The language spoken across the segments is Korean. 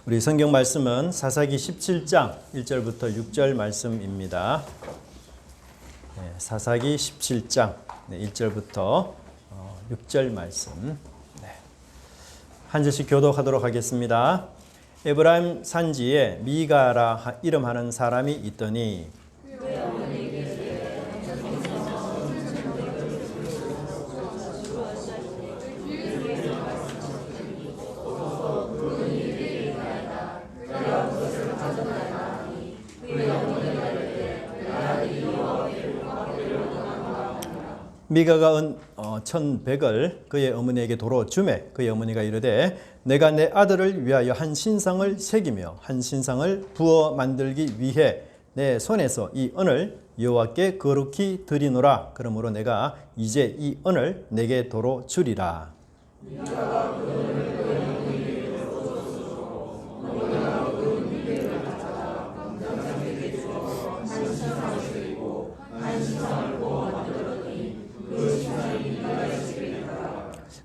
우리 성경 말씀은 사사기 17장 1절부터 6절 말씀입니다. 사사기 17장 1절부터 6절 말씀. 한 절씩 교독하도록 하겠습니다. 에브라임 산지에 미가라 이름하는 사람이 있더니 미가가 1,100을 그의 어머니에게 도로 주매 그의 어머니가 이르되 내가 내 아들을 위하여 한 신상을 새기며 한 신상을 부어 만들기 위해 내 손에서 이 은을 여호와께 거룩히 드리노라. 그러므로 내가 이제 이 은을 내게 도로 주리라.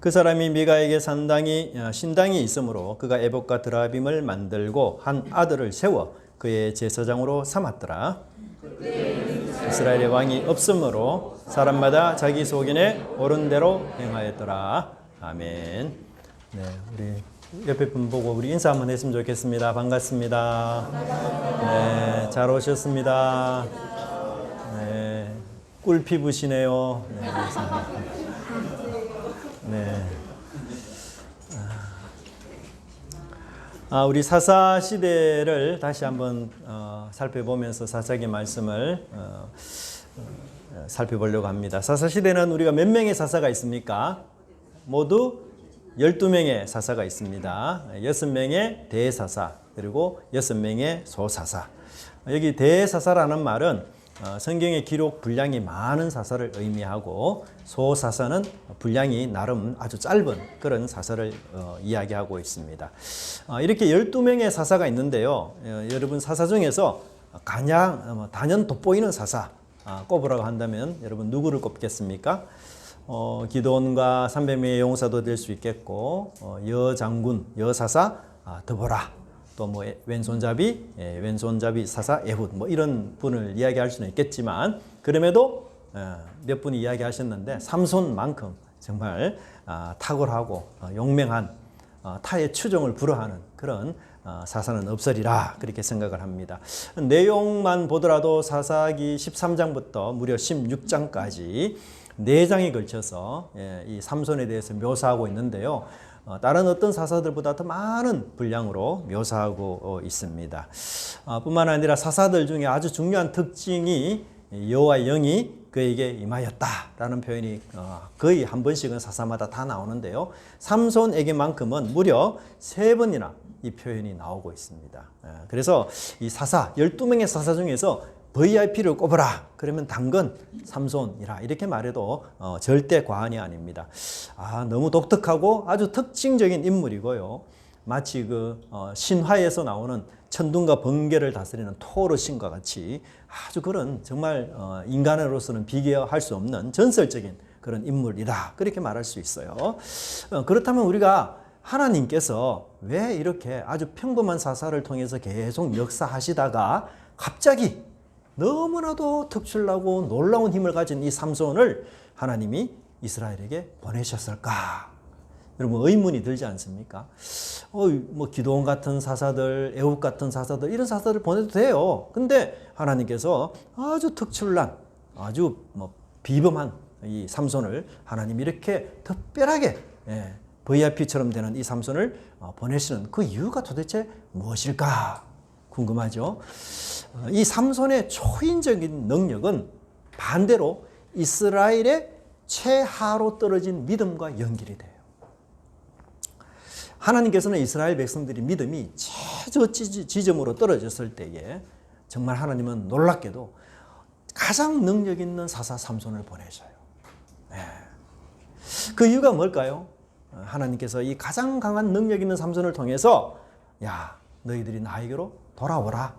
그 사람이 미가에게 신당이 있으므로 그가 에봇과 드라빔을 만들고 한 아들을 세워 그의 제사장으로 삼았더라. 이스라엘의 왕이 없으므로 사람마다 자기 소견에 옳은 대로 행하였더라. 아멘. 네, 우리 옆에 분 보고 우리 인사 한번 했으면 좋겠습니다. 반갑습니다. 네, 잘 오셨습니다. 네, 꿀 피부시네요. 네, 네. 우리 사사 시대를 다시 한번 살펴보면서 사사기 말씀을 살펴보려고 합니다. 사사 시대는 우리가 몇 명의 사사가 있습니까? 모두 12명의 사사가 있습니다. 6명의 대사사 그리고 6명의 소사사. 여기 대사사라는 말은 성경의 기록 분량이 많은 사사를 의미하고 소사사는 분량이 나름 아주 짧은 그런 사사를 이야기하고 있습니다. 이렇게 12명의 사사가 있는데요. 여러분 사사 중에서 가장 단연 돋보이는 사사 꼽으라고 한다면 여러분 누구를 꼽겠습니까? 기드온과 300명의 용사도 될 수 있겠고 여장군, 여사사 드보라 또 뭐 왼손잡이 사사 에훗 뭐 이런 분을 이야기할 수는 있겠지만 그럼에도 몇 분이 이야기하셨는데 삼손만큼 정말 탁월하고 용맹한 타의 추종을 불허하는 그런 사사는 없으리라 그렇게 생각을 합니다. 내용만 보더라도 사사기 13장부터 무려 16장까지 4장에 걸쳐서 이 삼손에 대해서 묘사하고 있는데요. 다른 어떤 사사들보다 더 많은 분량으로 묘사하고 있습니다. 뿐만 아니라 사사들 중에 아주 중요한 특징이 여호와의 영이 그에게 임하였다라는 표현이 거의 한 번씩은 사사마다 다 나오는데요. 삼손에게만큼은 무려 3번이나 이 표현이 나오고 있습니다. 그래서 이 사사 12명의 사사 중에서 VIP를 꼽아라 그러면 당근 삼손이라 이렇게 말해도 절대 과언이 아닙니다. 너무 독특하고 아주 특징적인 인물이고요. 마치 신화에서 나오는 천둥과 번개를 다스리는 토르 신과 같이 아주 그런 정말 인간으로서는 비교할 수 없는 전설적인 그런 인물이다 그렇게 말할 수 있어요. 그렇다면 우리가 하나님께서 왜 이렇게 아주 평범한 사사를 통해서 계속 역사하시다가 갑자기 너무나도 특출나고 놀라운 힘을 가진 이 삼손을 하나님이 이스라엘에게 보내셨을까? 여러분 의문이 들지 않습니까? 뭐 기드온 같은 사사들, 에훗 같은 사사들 이런 사사들 보내도 돼요. 근데 하나님께서 아주 특출난, 아주 비범한 이 삼손을 하나님이 이렇게 특별하게 VIP처럼 되는 이 삼손을 보내시는 그 이유가 도대체 무엇일까? 궁금하죠? 이 삼손의 초인적인 능력은 반대로 이스라엘의 최하로 떨어진 믿음과 연결이 돼요. 하나님께서는 이스라엘 백성들이 믿음이 최저 지점으로 떨어졌을 때에 정말 하나님은 놀랍게도 가장 능력 있는 사사 삼손을 보내셔요. 그 이유가 뭘까요? 하나님께서 이 가장 강한 능력 있는 삼손을 통해서 야 너희들이 나에게로 돌아오라.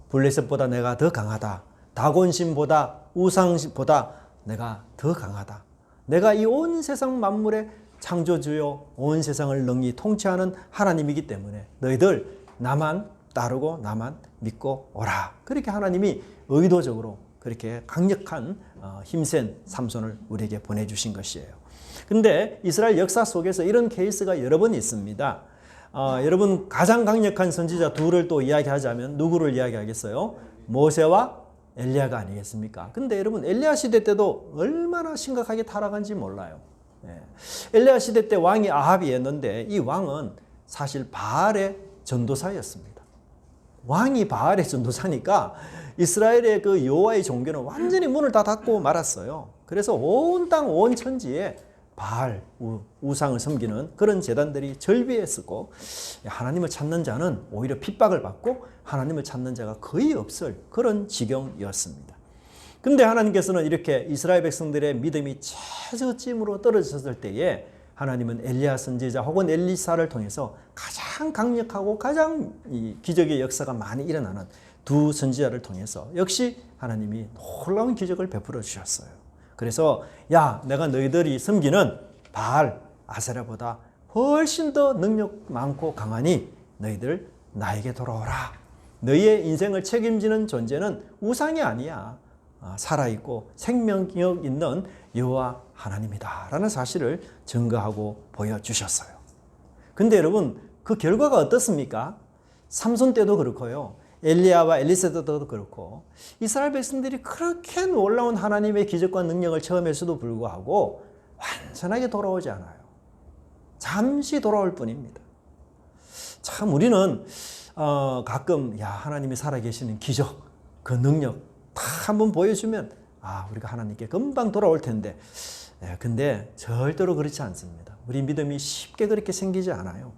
블레셋보다 내가 더 강하다. 다곤신보다 우상보다 내가 더 강하다. 내가 이 온 세상 만물의 창조주요 온 세상을 능히 통치하는 하나님이기 때문에 너희들 나만 따르고 나만 믿고 오라. 그렇게 하나님이 의도적으로 그렇게 강력한 힘센 삼손을 우리에게 보내주신 것이에요. 근데 이스라엘 역사 속에서 이런 케이스가 여러 번 있습니다. 여러분 가장 강력한 선지자 둘을 또 이야기하자면 누구를 이야기하겠어요? 모세와 엘리야가 아니겠습니까? 근데 여러분 엘리야 시대 때도 얼마나 심각하게 타락한지 몰라요. 엘리야 시대 때 왕이 아합이었는데 이 왕은 사실 바알의 전도사였습니다. 왕이 바알의 전도사니까 이스라엘의 그 여호와의 종교는 완전히 문을 다 닫고 말았어요. 그래서 온 땅, 온 천지에 바알, 우상을 섬기는 그런 제단들이 절비했었고 하나님을 찾는 자는 오히려 핍박을 받고 하나님을 찾는 자가 거의 없을 그런 지경이었습니다. 근데 하나님께서는 이렇게 이스라엘 백성들의 믿음이 최저쯤으로 떨어졌을 때에 하나님은 엘리야 선지자 혹은 엘리사를 통해서 가장 강력하고 가장 기적의 역사가 많이 일어나는 두 선지자를 통해서 역시 하나님이 놀라운 기적을 베풀어 주셨어요. 그래서 야, 내가 너희들이 섬기는 바알, 아세라보다 훨씬 더 능력 많고 강하니 너희들 나에게 돌아오라. 너희의 인생을 책임지는 존재는 우상이 아니야. 살아있고 생명력 있는 여호와 하나님이다 라는 사실을 증거하고 보여주셨어요. 근데 여러분 그 결과가 어떻습니까? 삼손 때도 그렇고요. 엘리야와 엘리사 때도 그렇고 이스라엘 백성들이 그렇게 놀라운 하나님의 기적과 능력을 체험했어도 불구하고 완전하게 돌아오지 않아요. 잠시 돌아올 뿐입니다. 참 우리는 가끔 야 하나님이 살아계시는 기적, 그 능력 다 한번 보여주면 우리가 하나님께 금방 돌아올 텐데 근데 절대로 그렇지 않습니다. 우리 믿음이 쉽게 그렇게 생기지 않아요.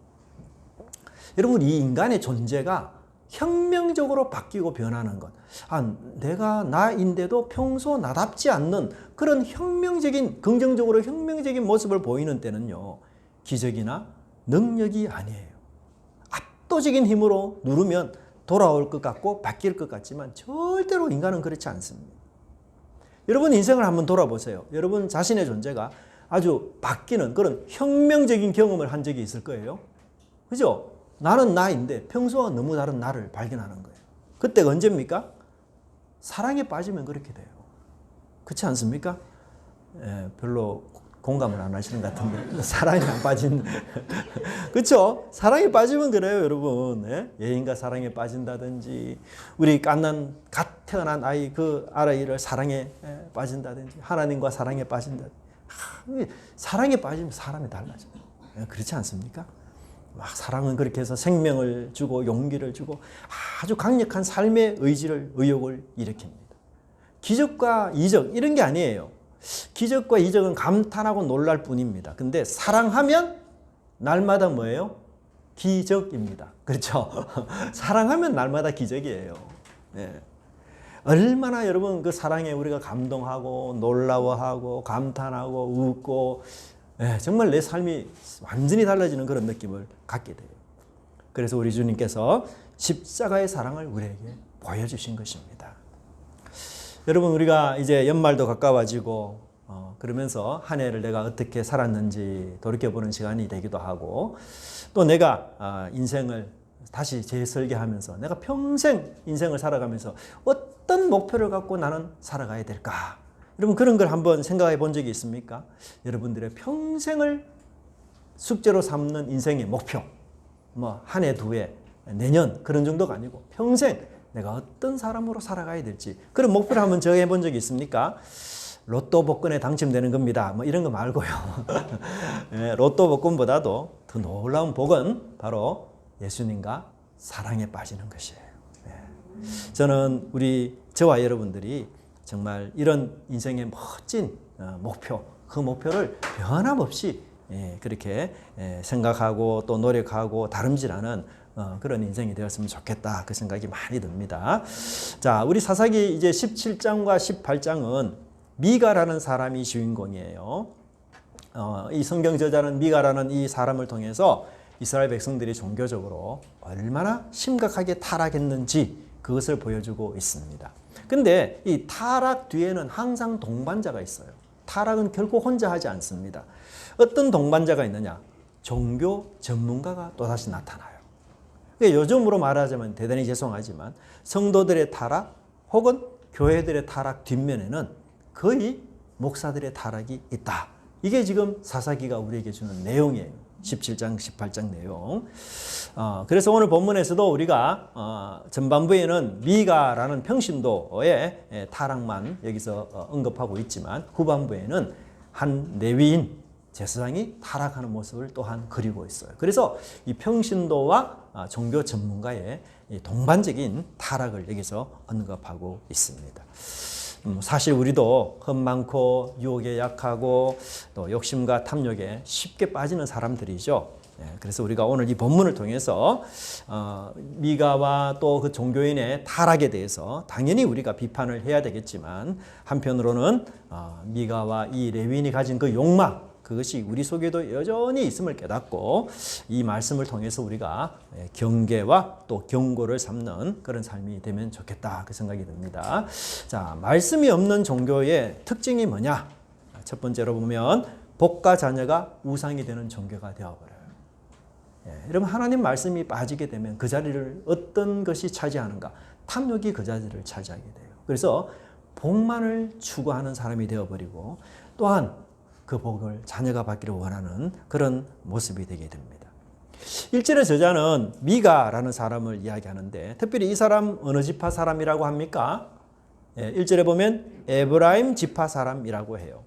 여러분 이 인간의 존재가 혁명적으로 바뀌고 변하는 것. 내가 나인데도 평소 나답지 않는 그런 혁명적인 긍정적으로 혁명적인 모습을 보이는 때는요. 기적이나 능력이 아니에요. 압도적인 힘으로 누르면 돌아올 것 같고 바뀔 것 같지만 절대로 인간은 그렇지 않습니다. 여러분 인생을 한번 돌아보세요. 여러분 자신의 존재가 아주 바뀌는 그런 혁명적인 경험을 한 적이 있을 거예요. 그죠? 나는 나인데 평소와 너무 다른 나를 발견하는 거예요. 그때가 언제입니까? 사랑에 빠지면 그렇게 돼요. 그렇지 않습니까? 별로 공감을 안 하시는 것 같은데 사랑에 안 빠진 그렇죠? 사랑에 빠지면 그래요 여러분. 여인과 사랑에 빠진다든지 우리 갓 태어난 아이 그 아이를 사랑에 빠진다든지 하나님과 사랑에 빠진다든지 사랑에 빠지면 사람이 달라져요. 그렇지 않습니까? 사랑은 그렇게 해서 생명을 주고 용기를 주고 아주 강력한 삶의 의욕을 일으킵니다. 기적과 이적 이런 게 아니에요. 기적과 이적은 감탄하고 놀랄 뿐입니다. 근데 사랑하면 날마다 뭐예요? 기적입니다. 그렇죠? 사랑하면 날마다 기적이에요. 얼마나 여러분 그 사랑에 우리가 감동하고 놀라워하고 감탄하고 웃고 정말 내 삶이 완전히 달라지는 그런 느낌을 갖게 돼요. 그래서 우리 주님께서 십자가의 사랑을 우리에게 보여주신 것입니다. 여러분 우리가 이제 연말도 가까워지고 그러면서 한 해를 내가 어떻게 살았는지 돌이켜보는 시간이 되기도 하고 또 내가 인생을 다시 재설계하면서 내가 평생 인생을 살아가면서 어떤 목표를 갖고 나는 살아가야 될까? 여러분 그런 걸 한번 생각해 본 적이 있습니까? 여러분들의 평생을 숙제로 삼는 인생의 목표 한 해, 두 해, 내년 그런 정도가 아니고 평생 내가 어떤 사람으로 살아가야 될지 그런 목표를 한번 정해 본 적이 있습니까? 로또 복권에 당첨되는 겁니다. 이런 거 말고요. 로또 복권보다도 더 놀라운 복은 바로 예수님과 사랑에 빠지는 것이에요. 저는 저와 여러분들이 정말 이런 인생의 멋진 목표, 그 목표를 변함없이 그렇게 생각하고 또 노력하고 다름질하는 그런 인생이 되었으면 좋겠다 그 생각이 많이 듭니다. 자, 우리 사사기 이제 17장과 18장은 미가라는 사람이 주인공이에요. 이 성경 저자는 미가라는 이 사람을 통해서 이스라엘 백성들이 종교적으로 얼마나 심각하게 타락했는지 그것을 보여주고 있습니다. 근데 이 타락 뒤에는 항상 동반자가 있어요. 타락은 결코 혼자 하지 않습니다. 어떤 동반자가 있느냐? 종교 전문가가 또다시 나타나요. 요즘으로 말하자면 대단히 죄송하지만 성도들의 타락 혹은 교회들의 타락 뒷면에는 거의 목사들의 타락이 있다. 이게 지금 사사기가 우리에게 주는 내용이에요. 17장, 18장 내용. 그래서 오늘 본문에서도 우리가 전반부에는 미가라는 평신도의 타락만 여기서 언급하고 있지만 후반부에는 한 레위인 제사장이 타락하는 모습을 또한 그리고 있어요. 그래서 이 평신도와 종교 전문가의 동반적인 타락을 여기서 언급하고 있습니다. 사실 우리도 흠 많고 유혹에 약하고 또 욕심과 탐욕에 쉽게 빠지는 사람들이죠. 그래서 우리가 오늘 이 본문을 통해서 미가와 또 그 종교인의 타락에 대해서 당연히 우리가 비판을 해야 되겠지만 한편으로는 미가와 이 레위인이 가진 그 욕망 그것이 우리 속에도 여전히 있음을 깨닫고 이 말씀을 통해서 우리가 경계와 또 경고를 삼는 그런 삶이 되면 좋겠다 그 생각이 듭니다. 자, 말씀이 없는 종교의 특징이 뭐냐? 첫 번째로 보면 복과 자녀가 우상이 되는 종교가 되어버려요. 여러분 하나님 말씀이 빠지게 되면 그 자리를 어떤 것이 차지하는가? 탐욕이 그 자리를 차지하게 돼요. 그래서 복만을 추구하는 사람이 되어버리고 또한 그 복을 자녀가 받기를 원하는 그런 모습이 되게 됩니다. 1절의 저자는 미가라는 사람을 이야기하는데 특별히 이 사람 어느 지파 사람이라고 합니까? 1절에 보면 에브라임 지파 사람이라고 해요.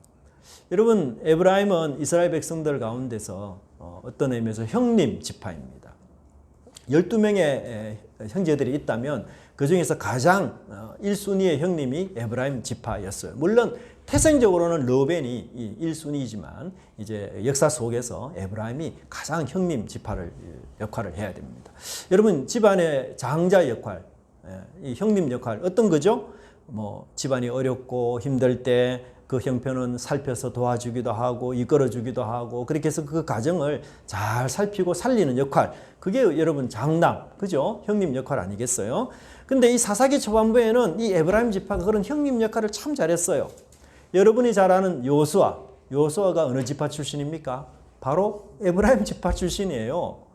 여러분 에브라임은 이스라엘 백성들 가운데서 어떤 의미에서 형님 지파입니다. 12명의 형제들이 있다면 그 중에서 가장 1순위의 형님이 에브라임 지파였어요. 물론 태생적으로는 르벤이 1순위이지만 이제 역사 속에서 에브라임이 가장 형님 지파를 역할을 해야 됩니다. 여러분 집안의 장자 역할, 이 형님 역할 어떤 거죠? 뭐 집안이 어렵고 힘들 때 그 형편은 살펴서 도와주기도 하고 이끌어주기도 하고 그렇게 해서 그 가정을 잘 살피고 살리는 역할 그게 여러분 장남 그죠? 형님 역할 아니겠어요? 근데 이 사사기 초반부에는 이 에브라임 지파가 그런 형님 역할을 참 잘했어요. 여러분이 잘 아는 요수아가 어느 지파 출신입니까? 바로 에브라임 지파 출신이에요.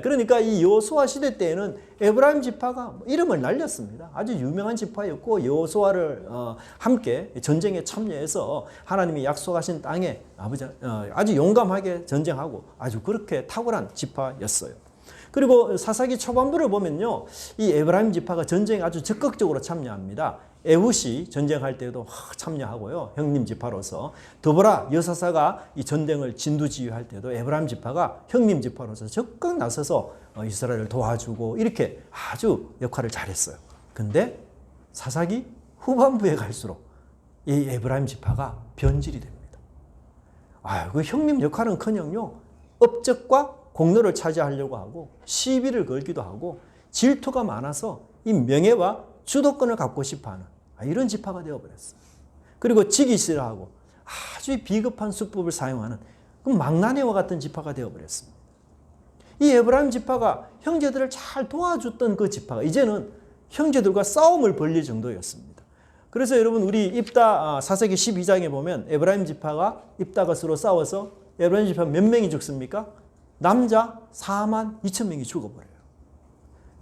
그러니까 이 요수아 시대 때에는 에브라임 지파가 이름을 날렸습니다. 아주 유명한 지파였고 요수아를 함께 전쟁에 참여해서 하나님이 약속하신 땅에 아주 용감하게 전쟁하고 아주 그렇게 탁월한 지파였어요. 그리고 사사기 초반부를 보면요. 이 에브라임 지파가 전쟁에 아주 적극적으로 참여합니다. 에훗이 전쟁할 때도 참여하고요. 형님 지파로서. 드보라 여사사가 이 전쟁을 진두지휘할 때도 에브라임 지파가 형님 지파로서 적극 나서서 이스라엘을 도와주고 이렇게 아주 역할을 잘했어요. 근데 사사기 후반부에 갈수록 이 에브라임 지파가 변질이 됩니다. 그 형님 역할은커녕요. 업적과 공로를 차지하려고 하고 시비를 걸기도 하고 질투가 많아서 이 명예와 주도권을 갖고 싶어하는 이런 지파가 되어버렸어요. 그리고 지기 싫어하고 아주 비겁한 수법을 사용하는 그 망나니와 같은 지파가 되어버렸습니다. 이 에브라임 지파가 형제들을 잘 도와줬던 그 지파가 이제는 형제들과 싸움을 벌릴 정도였습니다. 그래서 여러분 우리 입다 사사기 12장에 보면 에브라임 지파가 입다가 서로 싸워서 에브라임 지파 몇 명이 죽습니까? 남자 4만 2천 명이 죽어버려요.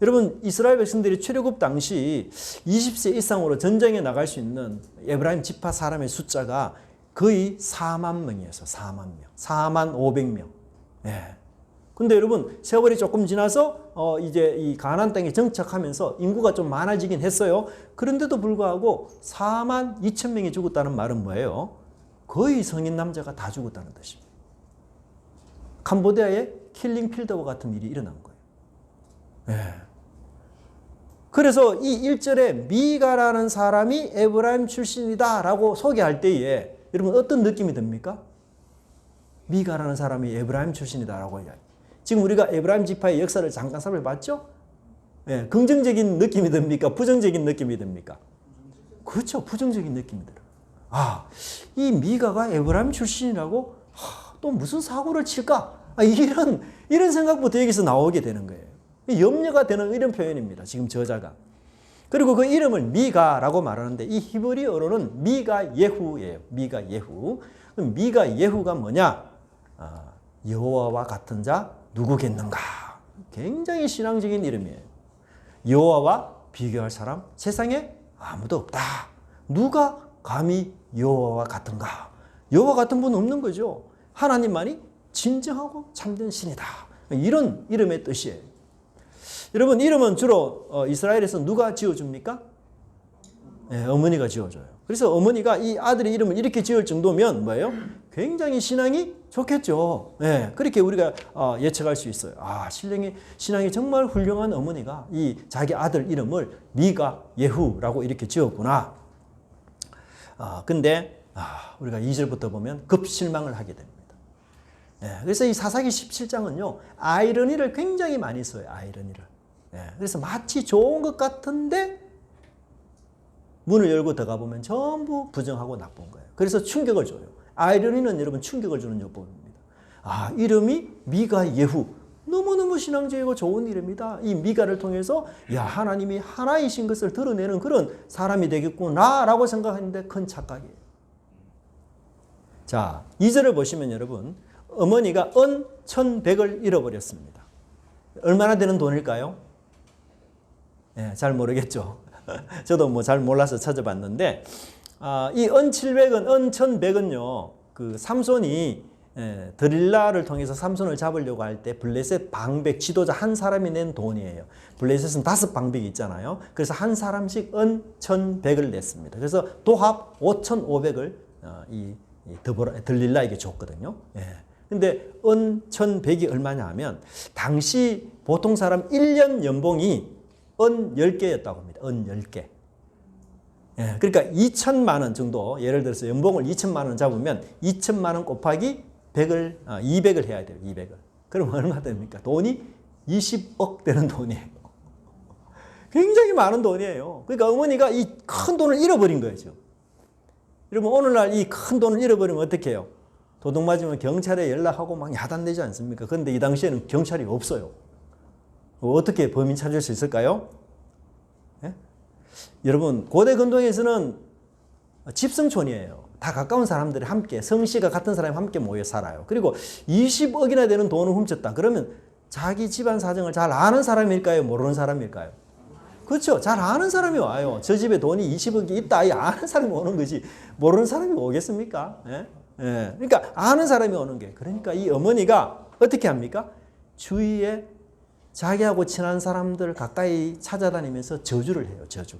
여러분 이스라엘 백성들이 출애굽 당시 20세 이상으로 전쟁에 나갈 수 있는 에브라임 지파 사람의 숫자가 거의 4만 명이었어요. 4만 명. 4만 500명. 근데 여러분 세월이 조금 지나서 이제 이 가나안 땅에 정착하면서 인구가 좀 많아지긴 했어요. 그런데도 불구하고 4만 2천 명이 죽었다는 말은 뭐예요? 거의 성인 남자가 다 죽었다는 뜻입니다. 캄보디아의 킬링 필드와 같은 일이 일어난 거예요. 그래서 이 1절에 미가라는 사람이 에브라임 출신이다라고 소개할 때에 여러분 어떤 느낌이 듭니까? 미가라는 사람이 에브라임 출신이다라고 이야기. 지금 우리가 에브라임 지파의 역사를 잠깐 살펴봤죠? 긍정적인 느낌이 듭니까? 부정적인 느낌이 듭니까? 그렇죠. 부정적인 느낌이 들어요. 이 미가가 에브라임 출신이라고? 또 무슨 사고를 칠까? 이런 생각부터 여기서 나오게 되는 거예요. 염려가 되는 이런 표현입니다. 지금 저자가. 그리고 그 이름을 미가라고 말하는데 이 히브리어로는 미가 예후예요. 미가 예후. 그럼 미가 예후가 뭐냐? 여호와와 같은 자 누구겠는가? 굉장히 신앙적인 이름이에요. 여호와와 비교할 사람 세상에 아무도 없다. 누가 감히 여호와와 같은가? 여호와 같은 분은 없는 거죠. 하나님만이 진정하고 참된 신이다. 이런 이름의 뜻이에요. 여러분, 이름은 주로 이스라엘에서 누가 지어줍니까? 네, 어머니가 지어줘요. 그래서 어머니가 이 아들의 이름을 이렇게 지을 정도면 뭐예요? 굉장히 신앙이 좋겠죠. 네, 그렇게 우리가 예측할 수 있어요. 신앙이 정말 훌륭한 어머니가 이 자기 아들 이름을 미가 예후라고 이렇게 지었구나. 근데 우리가 2절부터 보면 급 실망을 하게 됩니다. 네, 그래서 이 사사기 17장은요, 아이러니를 굉장히 많이 써요. 아이러니를. 네, 그래서 마치 좋은 것 같은데 문을 열고 들어가 보면 전부 부정하고 나쁜 거예요. 그래서 충격을 줘요. 아이러니는 여러분 충격을 주는 요법입니다. 이름이 미가 예후. 너무너무 신앙적이고 좋은 이름이다. 이 미가를 통해서 하나님이 하나이신 것을 드러내는 그런 사람이 되겠구나라고 생각했는데 큰 착각이에요. 자, 2절을 보시면 여러분, 어머니가 은 1,100을 잃어버렸습니다. 얼마나 되는 돈일까요? 잘 모르겠죠. 저도 잘 몰라서 찾아봤는데, 이 은 700은, 은 1,100은요, 그 삼손이 드릴라를 통해서 삼손을 잡으려고 할 때 블레셋 방백 지도자 한 사람이 낸 돈이에요. 블레셋은 5방백이 있잖아요. 그래서 한 사람씩 은 1,100을 냈습니다. 그래서 도합 5,500을 드릴라에게 줬거든요. 근데 은 1,100이 얼마냐 하면 당시 보통 사람 1년 연봉이 은 10개였다고 합니다. 은 10개. 그러니까 2천만 원 정도, 예를 들어서 연봉을 2천만 원 잡으면 2천만 원 곱하기 200을 해야 돼요. 200을. 그럼 얼마 됩니까? 돈이 20억 되는 돈이에요. 굉장히 많은 돈이에요. 그러니까 어머니가 이 큰 돈을 잃어버린 거예요, 지금. 여러분, 오늘날 이 큰 돈을 잃어버리면 어떻게 해요? 도둑 맞으면 경찰에 연락하고 막 야단내지 않습니까? 그런데 이 당시에는 경찰이 없어요. 어떻게 범인 찾을 수 있을까요? 여러분, 고대 근동에서는 집성촌이에요. 다 가까운 사람들이 함께, 성씨가 같은 사람이 함께 모여 살아요. 그리고 20억이나 되는 돈을 훔쳤다. 그러면 자기 집안 사정을 잘 아는 사람일까요? 모르는 사람일까요? 그렇죠. 잘 아는 사람이 와요. 저 집에 돈이 20억이 있다. 아는 사람이 오는 거지. 모르는 사람이 오겠습니까? 그러니까 아는 사람이 오는 게. 그러니까 이 어머니가 어떻게 합니까? 주위에 자기하고 친한 사람들 가까이 찾아다니면서 저주를 해요. 저주.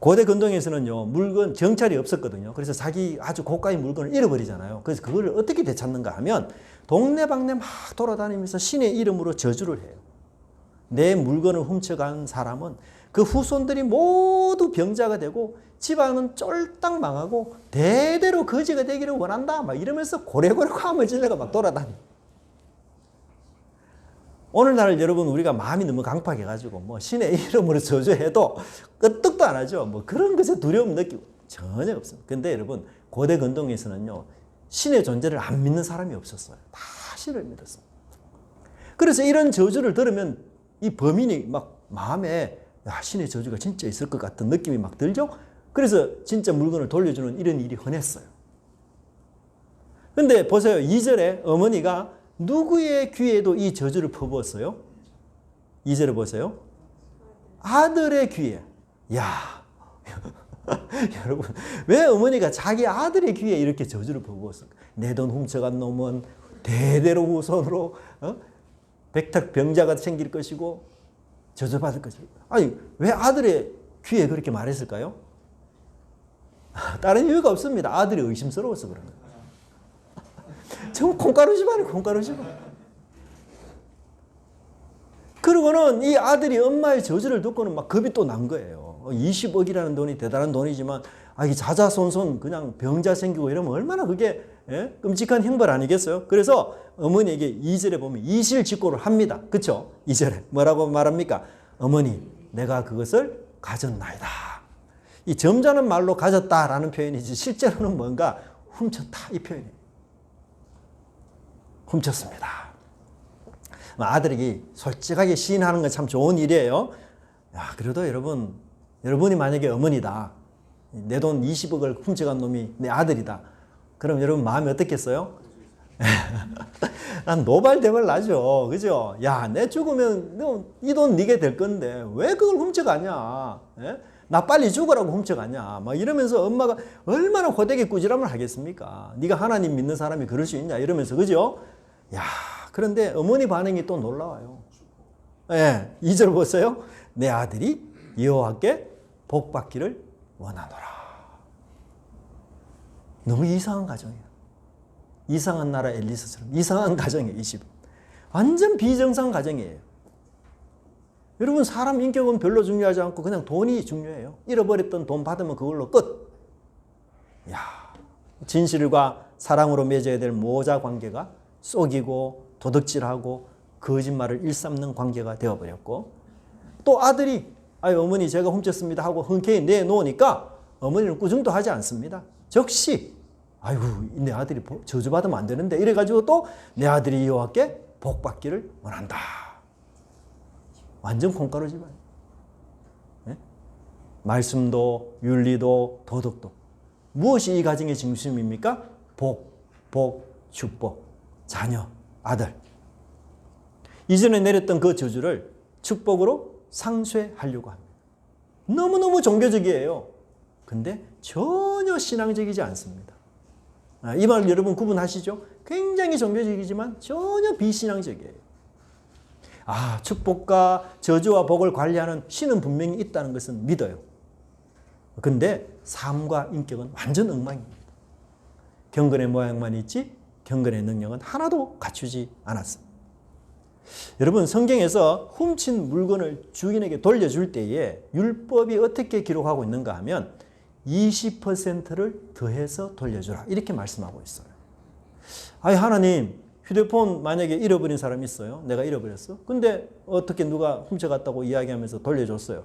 고대 근동에서는요, 경찰이 없었거든요. 그래서 자기 아주 고가의 물건을 잃어버리잖아요. 그래서 그걸 어떻게 되찾는가 하면 동네방네 막 돌아다니면서 신의 이름으로 저주를 해요. 내 물건을 훔쳐간 사람은 그 후손들이 모두 병자가 되고 집안은 쫄딱 망하고 대대로 거지가 되기를 원한다. 막 이러면서 고래고래 화음을 질러가 막 돌아다녀. 오늘날 여러분, 우리가 마음이 너무 강팍해가지고 신의 이름으로 저주해도 끄떡도 안 하죠. 그런 것에 두려움 느끼고 전혀 없습니다. 근데 여러분, 고대 근동에서는요, 신의 존재를 안 믿는 사람이 없었어요. 다 신을 믿었습니다. 그래서 이런 저주를 들으면 이 범인이 막 마음에 신의 저주가 진짜 있을 것 같은 느낌이 막 들죠. 그래서 진짜 물건을 돌려주는 이런 일이 흔했어요. 근데 보세요. 2절에 어머니가 누구의 귀에도 이 저주를 퍼부었어요? 2절에 보세요. 아들의 귀에. 여러분, 왜 어머니가 자기 아들의 귀에 이렇게 저주를 퍼부었을까? 내 돈 훔쳐간 놈은 대대로 후손으로 백탁병자가 생길 것이고 저주받을 것이고. 왜 아들의 귀에 그렇게 말했을까요? 다른 이유가 없습니다. 아들이 의심스러워서 그런 거예요. 정말 콩가루 집안이 콩가루 집안. 그러고는 이 아들이 엄마의 저주를 듣고는 막 겁이 또 난 거예요. 20억이라는 돈이 대단한 돈이지만 이 자자손손 그냥 병자 생기고 이러면 얼마나 그게 끔찍한 형벌 아니겠어요? 그래서 어머니에게 2절에 보면 이실직고를 합니다. 그렇죠? 2절에 뭐라고 말합니까? 어머니, 내가 그것을 가졌나이다. 이 점잖은 말로 가졌다라는 표현이지 실제로는 뭔가 훔쳤다 이 표현이에요. 훔쳤습니다. 아들에게 솔직하게 시인하는 건 참 좋은 일이에요. 야, 그래도 여러분이 만약에 어머니다. 내 돈 20억을 훔쳐간 놈이 내 아들이다. 그럼 여러분 마음이 어떻겠어요? 노발대발 나죠. 그죠? 야, 내 죽으면 이 돈 네게 될 건데 왜 그걸 훔쳐가냐? 예? 나 빨리 죽으라고 훔쳐가냐? 막 이러면서 엄마가 얼마나 호되게 꾸지람을 하겠습니까? 네가 하나님 믿는 사람이 그럴 수 있냐? 이러면서 그죠? 야, 그런데 어머니 반응이 또 놀라워요. 예, 2절 보세요. 내 아들이 여호와께 복 받기를 원하노라. 너무 이상한 가정이에요. 이상한 나라 엘리사처럼 이상한 가정이에요. 이 집. 완전 비정상 가정이에요. 여러분, 사람 인격은 별로 중요하지 않고 그냥 돈이 중요해요. 잃어버렸던 돈 받으면 그걸로 끝. 야, 진실과 사랑으로 맺어야 될 모자 관계가 속이고 도둑질하고 거짓말을 일삼는 관계가 되어버렸고, 또 아들이 아유 어머니 제가 훔쳤습니다 하고 흔쾌히 내놓으니까 어머니는 꾸중도 하지 않습니다. 즉시 아이고 내 아들이 저주받으면 안 되는데 이래가지고 또 내 아들이 여호와께 복 받기를 원한다. 완전 콩가루 집안. 네? 말씀도 윤리도 도덕도. 무엇이 이 가정의 중심입니까? 복, 축복, 자녀, 아들. 이전에 내렸던 그 저주를 축복으로 상쇄하려고 합니다. 너무너무 종교적이에요. 근데 전혀 신앙적이지 않습니다. 이 말 여러분 구분하시죠? 굉장히 종교적이지만 전혀 비신앙적이에요. 축복과 저주와 복을 관리하는 신은 분명히 있다는 것은 믿어요. 근데 삶과 인격은 완전 엉망입니다. 경건의 모양만 있지 경건의 능력은 하나도 갖추지 않았습니다. 여러분, 성경에서 훔친 물건을 주인에게 돌려줄 때에 율법이 어떻게 기록하고 있는가 하면 20%를 더해서 돌려주라 이렇게 말씀하고 있어요. 하나님, 휴대폰 만약에 잃어버린 사람이 있어요. 내가 잃어버렸어. 근데 어떻게 누가 훔쳐갔다고 이야기하면서 돌려줬어요.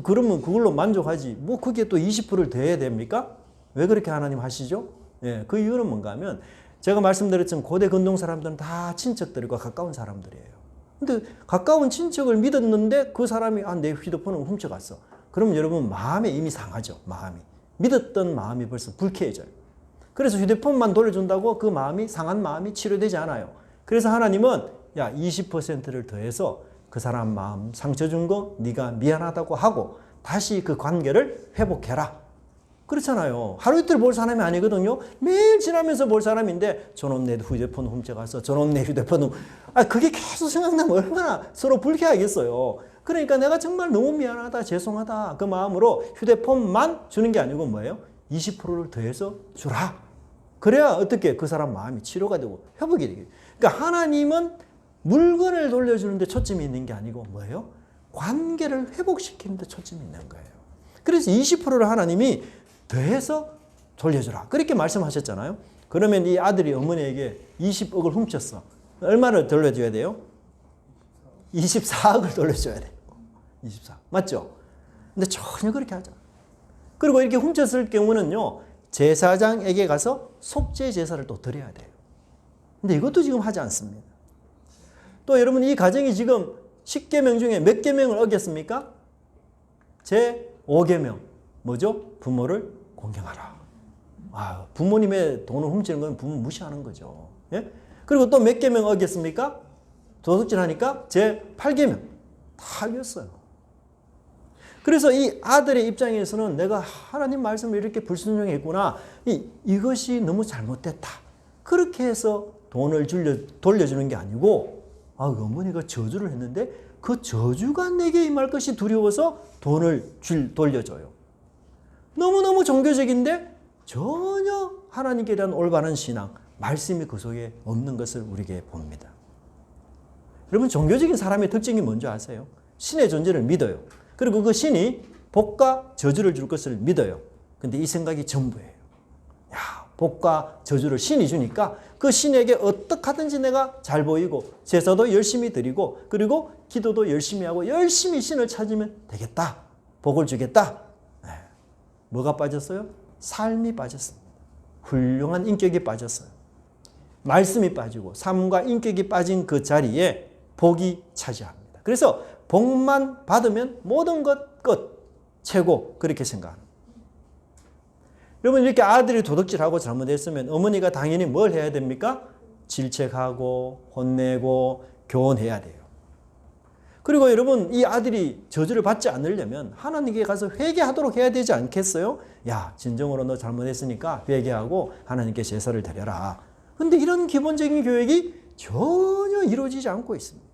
그러면 그걸로 만족하지. 뭐 그게 또 20%를 더해야 됩니까? 왜 그렇게 하나님 하시죠? 예, 그 이유는 뭔가 하면 제가 말씀드렸지만 고대 근동 사람들은 다 친척들과 가까운 사람들이에요. 근데 가까운 친척을 믿었는데 그 사람이 내 휴대폰을 훔쳐갔어. 그러면 여러분 마음에 이미 상하죠. 마음이. 믿었던 마음이 벌써 불쾌해져요. 그래서 휴대폰만 돌려준다고 그 마음이 상한 마음이 치료되지 않아요. 그래서 하나님은 20%를 더해서 그 사람 마음 상처 준 거 네가 미안하다고 하고 다시 그 관계를 회복해라. 그렇잖아요. 하루 이틀 볼 사람이 아니거든요. 매일 지나면서 볼 사람인데 저놈 내 휴대폰 훔쳐갔어. 저놈 내 휴대폰 그게 계속 생각나면 얼마나 서로 불쾌하겠어요. 그러니까 내가 정말 너무 미안하다, 죄송하다 그 마음으로 휴대폰만 주는 게 아니고 뭐예요? 20%를 더해서 주라. 그래야 어떻게 그 사람 마음이 치료가 되고 회복이 되겠죠. 그러니까 하나님은 물건을 돌려주는데 초점이 있는 게 아니고 뭐예요? 관계를 회복시키는 데 초점이 있는 거예요. 그래서 20%를 하나님이 더해서 돌려주라. 그렇게 말씀하셨잖아요. 그러면 이 아들이 어머니에게 20억을 훔쳤어. 얼마를 돌려줘야 돼요? 24억을 돌려줘야 돼요. 24억. 맞죠? 근데 전혀 그렇게 하지 않아요. 그리고 이렇게 훔쳤을 경우는요, 제사장에게 가서 속죄 제사를 또 드려야 돼요. 근데 이것도 지금 하지 않습니다. 또 여러분, 이 가정이 지금 10계명 중에 몇 계명을 어겼습니까? 제 5계명. 뭐죠? 부모를 공경하라. 부모님의 돈을 훔치는 건 부모 무시하는 거죠. 예? 그리고 또 몇 계명 어겼습니까? 도둑질하니까 제 8계명 다 어겼어요. 그래서 이 아들의 입장에서는 내가 하나님 말씀을 이렇게 불순종했구나. 이것이 너무 잘못됐다. 그렇게 해서 돈을 돌려주는 게 아니고 어머니가 저주를 했는데 그 저주가 내게 임할 것이 두려워서 돈을 돌려줘요. 너무너무 종교적인데 전혀 하나님께 대한 올바른 신앙, 말씀이 그 속에 없는 것을 우리에게 봅니다. 여러분, 종교적인 사람의 특징이 뭔지 아세요? 신의 존재를 믿어요. 그리고 그 신이 복과 저주를 줄 것을 믿어요. 근데 이 생각이 전부예요. 복과 저주를 신이 주니까 그 신에게 어떻게 하든지 내가 잘 보이고 제사도 열심히 드리고 그리고 기도도 열심히 하고 열심히 신을 찾으면 되겠다. 복을 주겠다. 뭐가 빠졌어요? 삶이 빠졌습니다. 훌륭한 인격이 빠졌어요. 말씀이 빠지고 삶과 인격이 빠진 그 자리에 복이 차지합니다. 그래서 복만 받으면 모든 것 끝, 최고 그렇게 생각합니다. 여러분 이렇게 아들이 도둑질하고 잘못했으면 어머니가 당연히 뭘 해야 됩니까? 질책하고 혼내고 교훈해야 돼요. 그리고 여러분 이 아들이 저주를 받지 않으려면 하나님께 가서 회개하도록 해야 되지 않겠어요? 야, 진정으로 너 잘못했으니까 회개하고 하나님께 제사를 드려라. 근데 이런 기본적인 교육이 전혀 이루어지지 않고 있습니다.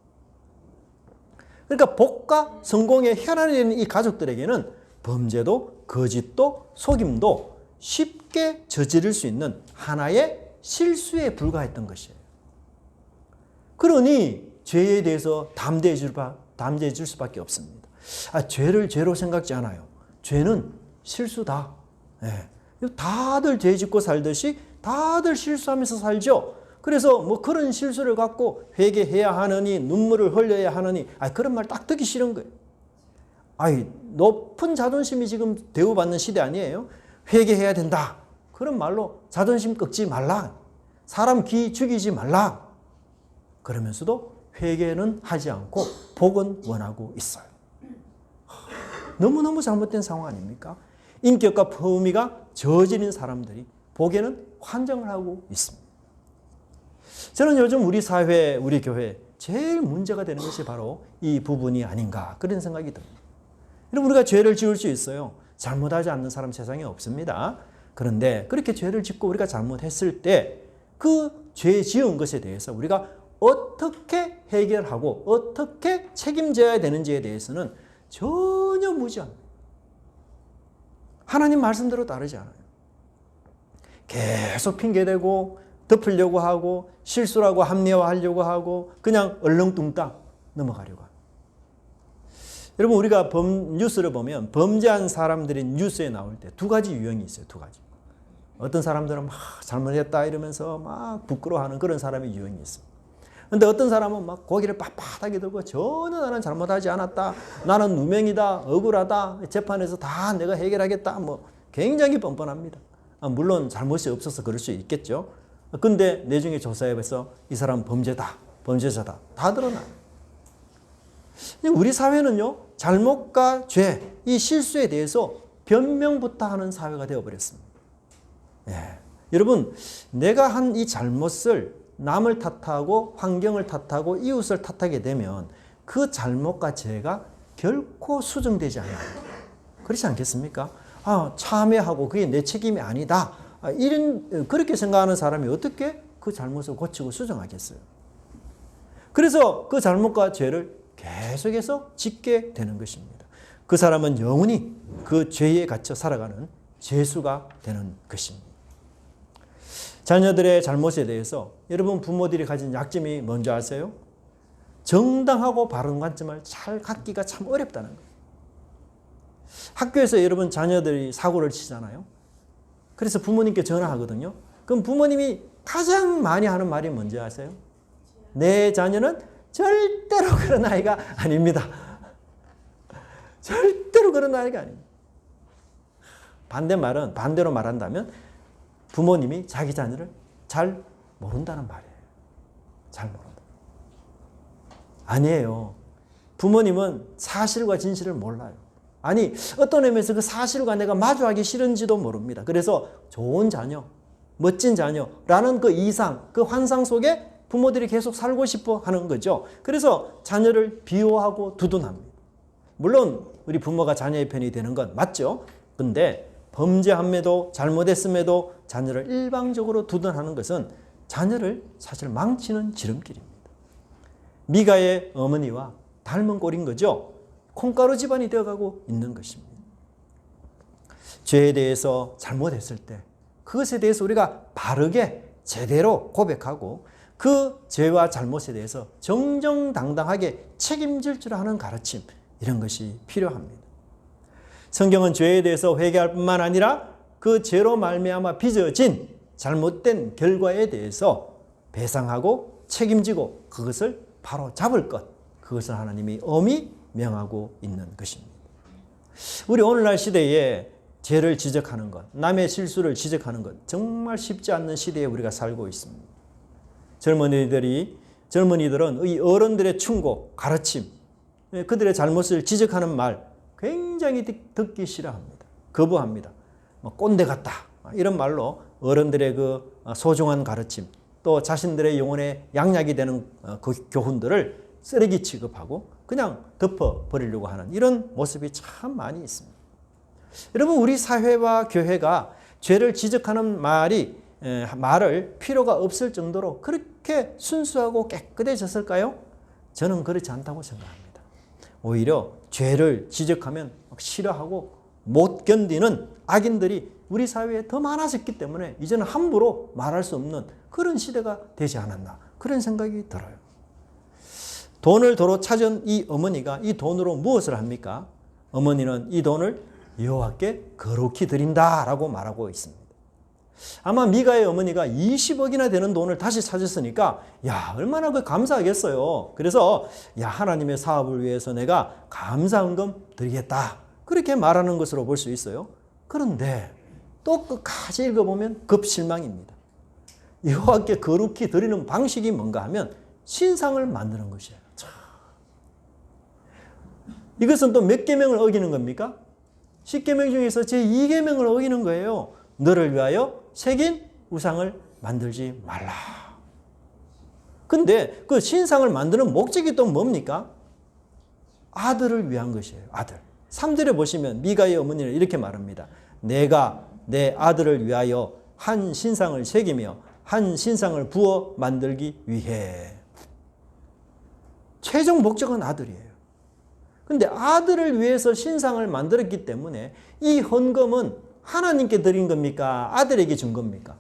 그러니까 복과 성공의 혈안이 되는 이 가족들에게는 범죄도 거짓도 속임도 쉽게 저지를 수 있는 하나의 실수에 불과했던 것이에요. 그러니 죄에 대해서 담대해 줄 수밖에 없습니다. 죄를 죄로 생각지 않아요. 죄는 실수다. 네. 다들 죄 짓고 살듯이 다들 실수하면서 살죠. 그래서 뭐 그런 실수를 갖고 회개해야 하느니 눈물을 흘려야 하느니 그런 말 딱 듣기 싫은 거예요. 높은 자존심이 지금 대우받는 시대 아니에요? 회개해야 된다. 그런 말로 자존심 꺾지 말라. 사람 기 죽이지 말라. 그러면서도 회개는 하지 않고 복은 원하고 있어요. 너무너무 잘못된 상황 아닙니까? 인격과 품위가 저지른 사람들이 복에는 환장을 하고 있습니다. 저는 요즘 우리 사회, 우리 교회 제일 문제가 되는 것이 바로 이 부분이 아닌가 그런 생각이 듭니다. 여러분 우리가 죄를 지을 수 있어요. 잘못하지 않는 사람 세상에 없습니다. 그런데 그렇게 죄를 짓고 우리가 잘못했을 때 그 죄 지은 것에 대해서 우리가 어떻게 해결하고 어떻게 책임져야 되는지에 대해서는 전혀 무지합니다. 하나님 말씀대로 따르지 않아요. 계속 핑계대고 덮으려고 하고 실수라고 합리화하려고 하고 그냥 얼렁뚱땅 넘어가려고 합니다. 여러분 우리가 뉴스를 보면 범죄한 사람들이 뉴스에 나올 때 두 가지 유형이 있어요. 두 가지. 어떤 사람들은 막 잘못했다 이러면서 막 부끄러워하는 그런 사람의 유형이 있어요. 근데 어떤 사람은 막 고개를 빳빳하게 들고 전혀 나는 잘못하지 않았다. 나는 누명이다. 억울하다. 재판에서 다 내가 해결하겠다. 뭐 굉장히 뻔뻔합니다. 물론 잘못이 없어서 그럴 수 있겠죠. 근데 내중에 조사해서 이 사람 범죄다. 범죄자다. 다 드러나요. 우리 사회는요. 잘못과 죄, 이 실수에 대해서 변명부터 하는 사회가 되어버렸습니다. 여러분 내가 한 이 잘못을 남을 탓하고 환경을 탓하고 이웃을 탓하게 되면 그 잘못과 죄가 결코 수정되지 않아요. 그렇지 않겠습니까? 참회하고 그게 내 책임이 아니다. 그렇게 생각하는 사람이 어떻게 그 잘못을 고치고 수정하겠어요? 그래서 그 잘못과 죄를 계속해서 짓게 되는 것입니다. 그 사람은 영원히 그 죄에 갇혀 살아가는 죄수가 되는 것입니다. 자녀들의 잘못에 대해서 여러분 부모들이 가진 약점이 뭔지 아세요? 정당하고 바른 관점을 잘 갖기가 참 어렵다는 거예요. 학교에서 여러분 자녀들이 사고를 치잖아요. 그래서 부모님께 전화하거든요. 그럼 부모님이 가장 많이 하는 말이 뭔지 아세요? 내 자녀는 절대로 그런 아이가 아닙니다. 절대로 그런 아이가 아닙니다. 반대로 말한다면 부모님이 자기 자녀를 잘 모른다는 말이에요. 잘 모른다. 아니에요. 부모님은 사실과 진실을 몰라요. 어떤 의미에서 그 사실과 내가 마주하기 싫은지도 모릅니다. 그래서 좋은 자녀, 멋진 자녀라는 그 이상, 그 환상 속에 부모들이 계속 살고 싶어 하는 거죠. 그래서 자녀를 비호하고 두둔합니다. 물론 우리 부모가 자녀의 편이 되는 건 맞죠. 근데 범죄함에도 잘못했음에도 자녀를 일방적으로 두둔하는 것은 자녀를 사실 망치는 지름길입니다. 미가의 어머니와 닮은 꼴인 거죠. 콩가루 집안이 되어가고 있는 것입니다. 죄에 대해서 잘못했을 때 그것에 대해서 우리가 바르게 제대로 고백하고 그 죄와 잘못에 대해서 정정당당하게 책임질 줄 아는 가르침, 이런 것이 필요합니다. 성경은 죄에 대해서 회개할 뿐만 아니라 그 죄로 말미암아 빚어진 잘못된 결과에 대해서 배상하고 책임지고 그것을 바로 잡을 것, 그것을 하나님이 엄히 명하고 있는 것입니다. 우리 오늘날 시대에 죄를 지적하는 것, 남의 실수를 지적하는 것 정말 쉽지 않는 시대에 우리가 살고 있습니다. 젊은이들은 이 어른들의 충고, 가르침 그들의 잘못을 지적하는 말 굉장히 듣기 싫어합니다. 거부합니다. 뭐 꼰대 같다 이런 말로 어른들의 그 소중한 가르침 또 자신들의 영혼의 양약이 되는 그 교훈들을 쓰레기 취급하고 그냥 덮어버리려고 하는 이런 모습이 참 많이 있습니다. 여러분 우리 사회와 교회가 죄를 지적하는 말을 필요가 없을 정도로 그렇게 순수하고 깨끗해졌을까요? 저는 그렇지 않다고 생각합니다. 오히려 죄를 지적하면 싫어하고 못 견디는 악인들이 우리 사회에 더 많아졌기 때문에 이제는 함부로 말할 수 없는 그런 시대가 되지 않았나 그런 생각이 들어요. 돈을 도로 찾은 이 어머니가 이 돈으로 무엇을 합니까? 어머니는 이 돈을 여호와께 거룩히 드린다라고 말하고 있습니다. 아마 미가의 어머니가 20억이나 되는 돈을 다시 찾았으니까 야 얼마나 감사하겠어요. 그래서 야 하나님의 사업을 위해서 내가 감사헌금 드리겠다 그렇게 말하는 것으로 볼 수 있어요. 그런데 또 끝까지 읽어보면 급실망입니다. 여호와께 거룩히 드리는 방식이 뭔가 하면 신상을 만드는 것이에요. 참. 이것은 또 몇 계명을 어기는 겁니까? 10계명 중에서 제2계명을 어기는 거예요. 너를 위하여 새긴 우상을 만들지 말라. 근데 그 신상을 만드는 목적이 또 뭡니까? 아들을 위한 것이에요. 아들. 3절에 보시면 미가의 어머니는 이렇게 말합니다. 내가 내 아들을 위하여 한 신상을 새기며 한 신상을 부어 만들기 위해. 최종 목적은 아들이에요. 근데 아들을 위해서 신상을 만들었기 때문에 이 헌금은 하나님께 드린 겁니까? 아들에게 준 겁니까?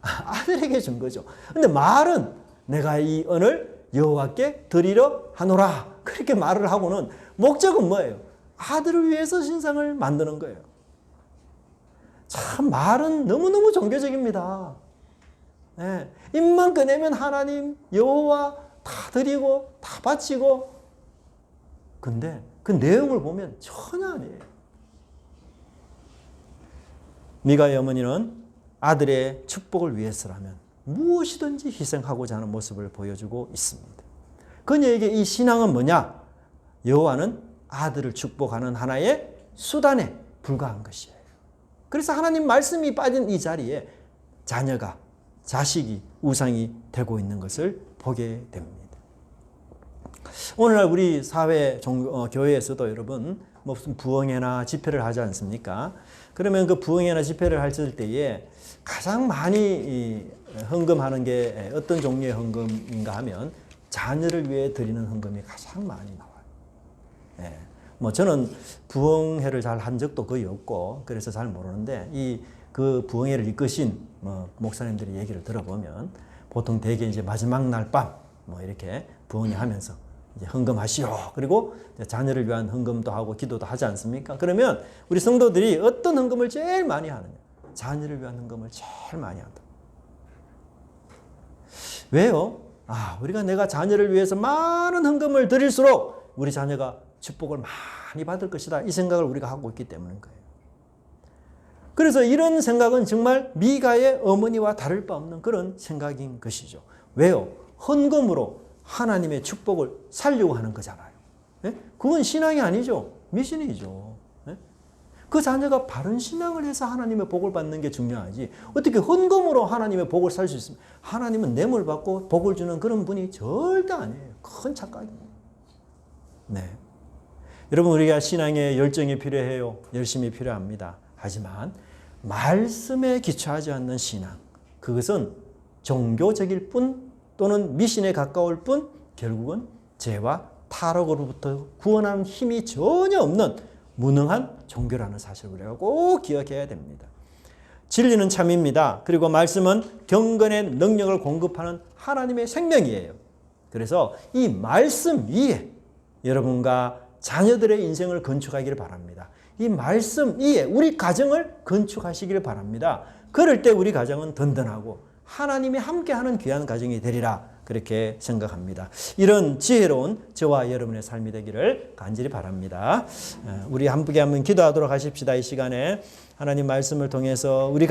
아들에게 준 거죠. 근데 말은 내가 이 은을 여호와께 드리려 하노라. 그렇게 말을 하고는 목적은 뭐예요? 아들을 위해서 신상을 만드는 거예요. 참 말은 너무너무 종교적입니다. 네. 입만 꺼내면 하나님, 여호와 다 드리고 다 바치고 근데 그 내용을 보면 전혀 아니에요. 미가의 어머니는 아들의 축복을 위해서라면 무엇이든지 희생하고자 하는 모습을 보여주고 있습니다. 그녀에게 이 신앙은 뭐냐? 여호와는 아들을 축복하는 하나의 수단에 불과한 것이에요. 그래서 하나님 말씀이 빠진 이 자리에 자녀가, 자식이 우상이 되고 있는 것을 보게 됩니다. 오늘날 우리 사회 교회에서도 여러분 무슨 부흥회나 집회를 하지 않습니까? 그러면 그 부흥회나 집회를 할 때에 가장 많이 헌금하는 게 어떤 종류의 헌금인가 하면 자녀를 위해 드리는 헌금이 가장 많이 나와요. 예. 뭐 저는 부흥회를 잘 한 적도 거의 없고 그래서 잘 모르는데 그 부흥회를 이끄신 목사님들의 얘기를 들어보면 보통 대개 이제 마지막 날 밤 이렇게 부흥회 하면서 이제 헌금하시오. 그리고 자녀를 위한 헌금도 하고 기도도 하지 않습니까? 그러면 우리 성도들이 어떤 헌금을 제일 많이 하느냐? 자녀를 위한 헌금을 제일 많이 한다. 왜요? 우리가 내가 자녀를 위해서 많은 헌금을 드릴수록 우리 자녀가 축복을 많이 받을 것이다. 이 생각을 우리가 하고 있기 때문인 거예요. 그래서 이런 생각은 정말 미가의 어머니와 다를 바 없는 그런 생각인 것이죠. 왜요? 헌금으로 하나님의 축복을 살려고 하는 거잖아요. 네? 그건 신앙이 아니죠. 미신이죠. 네? 그 자녀가 바른 신앙을 해서 하나님의 복을 받는 게 중요하지. 어떻게 헌금으로 하나님의 복을 살 수 있습니까? 하나님은 뇌물 받고 복을 주는 그런 분이 절대 아니에요. 큰 착각입니다. 네. 여러분 우리가 신앙에 열정이 필요해요. 열심히 필요합니다. 하지만 말씀에 기초하지 않는 신앙, 그것은 종교적일 뿐 또는 미신에 가까울 뿐 결국은 죄와 타락으로부터 구원하는 힘이 전혀 없는 무능한 종교라는 사실을 우리가 꼭 기억해야 됩니다. 진리는 참입니다. 그리고 말씀은 경건의 능력을 공급하는 하나님의 생명이에요. 그래서 이 말씀 위에 여러분과 자녀들의 인생을 건축하기를 바랍니다. 이 말씀 위에 우리 가정을 건축하시기를 바랍니다. 그럴 때 우리 가정은 든든하고 하나님이 함께하는 귀한 가정이 되리라 그렇게 생각합니다. 이런 지혜로운 저와 여러분의 삶이 되기를 간절히 바랍니다. 우리 함께 한번 기도하도록 하십시다. 이 시간에 하나님 말씀을 통해서 우리가